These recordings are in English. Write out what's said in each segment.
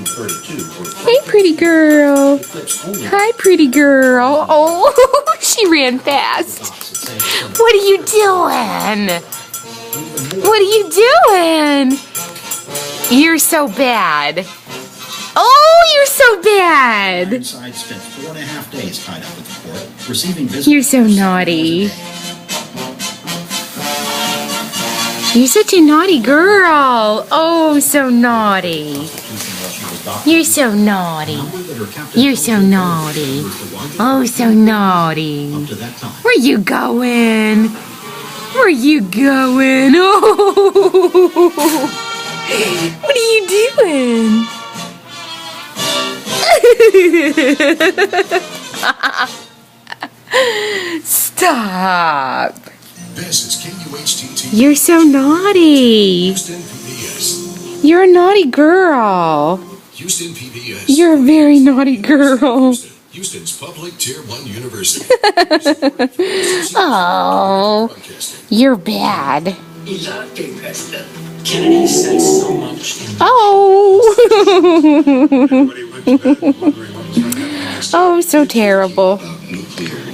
Hey, pretty girl. Hi, pretty girl. Oh, she ran fast. What are you doing? What are you doing? You're so bad. Oh, you're so bad. Inside spent 4.5 days tied up at the court, receiving visitors. You're so naughty. You're such a naughty girl. Oh, so naughty. You're so naughty. You're so naughty. Oh, so naughty. Where you going? Where you going? Oh, what are you doing? Stop. This is KUHTT. You're so naughty. Houston PBS. You're a naughty girl. Houston PBS. You're a very naughty girl. Houston's public Tier 1 university. Oh, you're bad. Kennedy said so much. Oh. Oh, so terrible.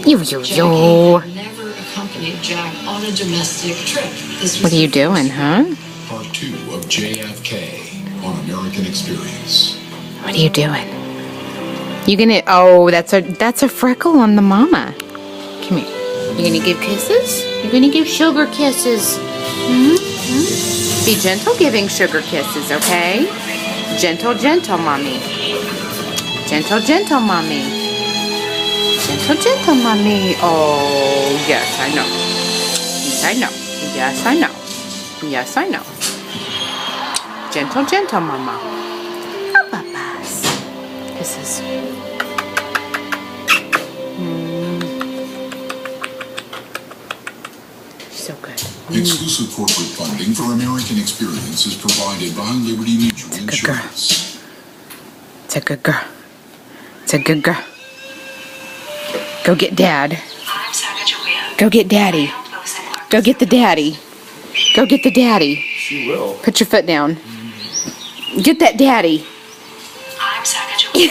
You. Never accompanied Jack on a domestic trip. What are you doing, huh? Part 2 of JFK on American Experience. What are you doing? You gonna? Oh, that's a freckle on the mama. Come here. You gonna give kisses? You gonna give sugar kisses? Be gentle giving sugar kisses, okay? Gentle, mommy. Gentle, mommy. Gentle, mommy. Oh, yes, I know. Yes, I know. Yes, I know. Yes, I know. Gentle, mama. Oh, papas. Kisses. So good. Exclusive corporate funding for American Experience is provided by Liberty Mutual Insurance. It's a good girl. It's a good girl. Go get Dad. Go get Daddy. Go get the daddy. Go get the daddy. She will. Put your foot down. Get that daddy. I'm Sacagawea.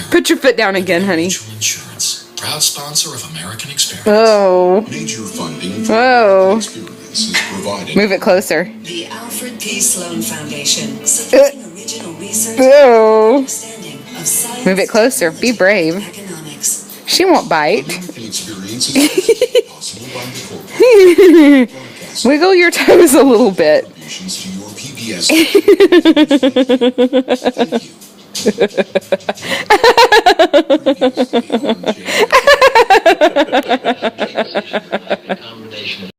Put your foot down again, honey. Insurance, proud sponsor of American Experience. Oh. Major funding for Whoa. American Experience is provided. Move it closer. The Alfred P. Sloan Foundation, supporting original research Oh. understanding of science. Move it closer. Be brave. Economics. She won't bite. American Experience is possible by the corporate. Wiggle your toes a little bit. Contributions to your PBS. Thank you.